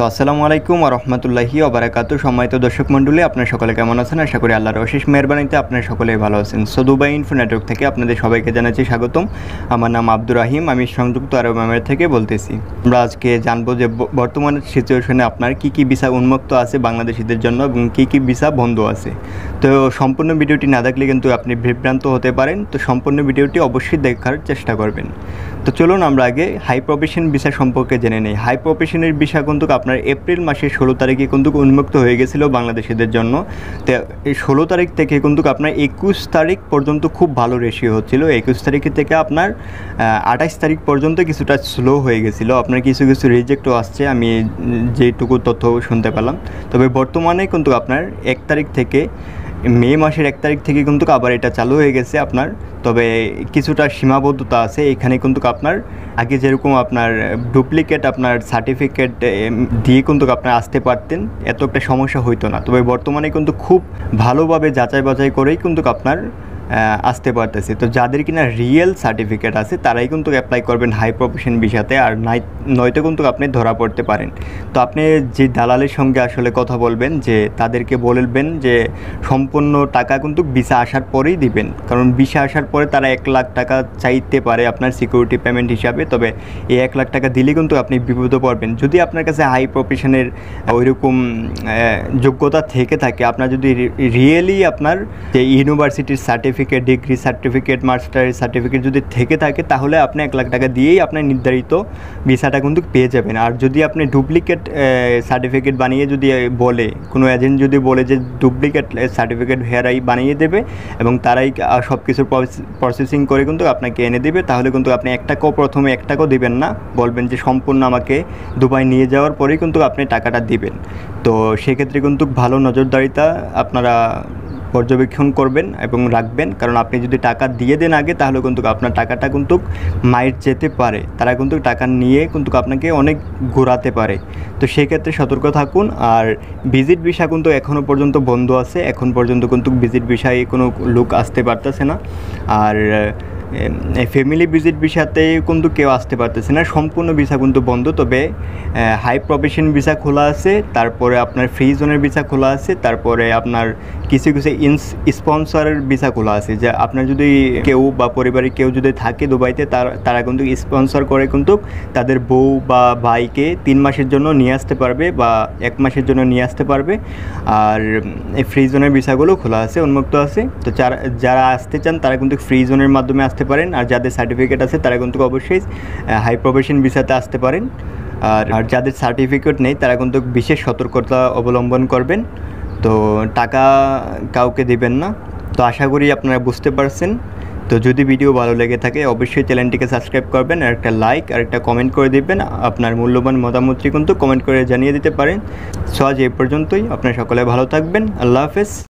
আসসালামু আলাইকুম ওয়া রাহমাতুল্লাহি ওয়া বারাকাতুহু। সম্মানিত দর্শক মণ্ডলী, আপনারা সকলে কেমন আছেন? আশা করি আল্লাহর অশেষ মেহেরবানিতে আপনারা সকলেই ভালো আছেন। দুবাই ইনফো নেটওয়ার্ক থেকে আপনাদের সবাইকে জানাচ্ছি স্বাগতম। আমার নাম আব্দুর রাহিম, আমি সংযুক্ত আরব আমিরাত থেকে বলতেছি। আমরা আজকে জানবো যে বর্তমান সিচুয়েশনে আপনার কী কী ভিসা উন্মুক্ত আছে বাংলাদেশিদের জন্য এবং কী কী ভিসা বন্ধ আছে। তো সম্পূর্ণ ভিডিওটি না দেখলে কিন্তু আপনি বিভ্রান্ত হতে পারেন। তো সম্পূর্ণ ভিডিওটি অবশ্যই দেখার চেষ্টা করবেন। তো চলুন আমরা আগে হাই প্রফেশন ভিসা সম্পর্কে জেনে নিই। হাই প্রফেশনের ভিসা কিন্তু আপনার এপ্রিল মাসের 16 তারিখে কিন্তু উন্মুক্ত হয়ে গেছিল বাংলাদেশিদের জন্য। তো এই 16 তারিখ থেকে কিন্তু আপনার 21 তারিখ পর্যন্ত খুব ভালো রেশিও হচ্ছিল। 21 তারিখে থেকে আপনার 28 তারিখ পর্যন্ত কিছুটা স্লো হয়ে গেছিলো। আপনার কিছু কিছু রিজেক্টও আসছে, আমি যেটুকু তথ্য শুনতে পেলাম। তবে বর্তমানে কিন্তু আপনার 1 তারিখ থেকে মে মাসের 1 তারিখ থেকে কিন্তু আবার এটা চালু হয়ে গেছে আপনার। তবে কিছুটা সীমাবদ্ধতা আছে এখানে কিন্তু আপনার আগে যেরকম আপনার ডুপ্লিকেট আপনার সার্টিফিকেট দিয়ে কিন্তু আপনার আসতে পারতেন, এত একটা সমস্যা হইতো না। তবে বর্তমানে কিন্তু খুব ভালোভাবে যাচাই বাছাই করেই কিন্তু আপনার আসতে পারতেছে। তো যাদের কিনা রিয়েল সার্টিফিকেট আছে তারাই কিন্তু অ্যাপ্লাই করবেন হাই প্রফেশন ভিসাতে, আর নয়তো কিন্তু আপনি ধরা পড়তে পারেন। তো আপনি যে দালালের সঙ্গে আসলে কথা বলবেন, যে তাদেরকে বলবেন যে সম্পূর্ণ টাকা কিন্তু ভিসা আসার পরেই দিবেন, কারণ ভিসা আসার পরে তারা 1 লাখ টাকা চাইতে পারে আপনার সিকিউরিটি পেমেন্ট হিসাবে। তবে এই 1 লাখ টাকা দিলে কিন্তু আপনি বিপদে পড়বেন। যদি আপনার কাছে হাই প্রফেশনের ওইরকম যোগ্যতা থেকে থাকে, আপনার যদি রিয়েলি আপনার যে ইউনিভার্সিটির সার্টিফিকেট, ডিগ্রি সার্টিফিকেট, মাস্টারের সার্টিফিকেট যদি থেকে থাকে, তাহলে আপনি 1 লাখ টাকা দিয়েই আপনার নির্ধারিত ভিসাটা কিন্তু পেয়ে যাবেন। আর যদি আপনি ডুপ্লিকেট সার্টিফিকেট বানিয়ে যদি বলে, কোনো এজেন্ট যদি বলে যে ডুপ্লিকেট সার্টিফিকেট হেয়ারাই বানিয়ে দেবে এবং তারাই সব কিছু প্রসেসিং করে কিন্তু আপনাকে এনে দেবে, তাহলে কিন্তু আপনি প্রথমে 1 টাকাও দিবেন না, বলবেন যে সম্পূর্ণ আমাকে দুবাই নিয়ে যাওয়ার পরেই কিন্তু আপনি টাকাটা দিবেন। তো সেক্ষেত্রে কিন্তু ভালো নজরদারিতা আপনারা পর্যবেক্ষণ করবেন এবং রাখবেন, কারণ আপনি যদি টাকা দিয়ে দেন আগে, তাহলে কিন্তু আপনার টাকাটা কিন্তু মাইট যেতে পারে। তারা কিন্তু টাকা নিয়ে কিন্তু আপনাকে অনেক ঘোরাতে পারে। তো সেক্ষেত্রে সতর্ক থাকুন। আর ভিজিট ভিসা কিন্তু এখনও পর্যন্ত বন্ধ আছে, এখন পর্যন্ত কিন্তু ভিজিট ভিসায় কোনো লোক আসতে পারতেছে না। আর ফ্যামিলি ভিজিট ভিসাতে কিন্তু কেউ আসতে পারতেছে না, সম্পূর্ণ ভিসা কিন্তু বন্ধ। তবে হাই প্রফেশন ভিসা খোলা আছে, তারপরে আপনার ফ্রি জোনের ভিসা খোলা আছে, তারপরে আপনার কিছু কিছু স্পন্সরের ভিসা খোলা আছে। যে আপনার যদি কেউ বা পরিবারের কেউ যদি থাকে দুবাইতে, তারা কিন্তু স্পন্সর করে কিন্তু তাদের বউ বা ভাইকে 3 মাসের জন্য নিয়ে আসতে পারবে বা 1 মাসের জন্য নিয়ে আসতে পারবে। আর এই ফ্রি জোনের ভিসাগুলো খোলা আছে, উন্মুক্ত আছে। তো যারা আসতে চান তারা কিন্তু ফ্রি জোনের মাধ্যমে আসতে পারেন। আর যাদের সার্টিফিকেট আছে তারা কিন্তু অবশ্যই হাই প্রফেশন ভিসাতে আসতে পারেন। আর যাদের সার্টিফিকেট নেই তারা কিন্তু বিশেষ সতর্কতা অবলম্বন করবেন। তো টাকা কাউকে দিবেন না। তো আশা করি আপনারা বুঝতে পারছেন। তো যদি ভিডিও ভালো লেগে থাকে অবশ্যই চ্যানেলটিকে সাবস্ক্রাইব করবেন, আর একটা লাইক আর একটা কমেন্ট করে দিবেন। আপনার মূল্যবান মতামতটি কিন্তু কমেন্ট করে জানিয়ে দিতে পারেন। সো আজ এই পর্যন্তই। আপনারা সকলে ভালো থাকবেন। আল্লাহ হাফেজ।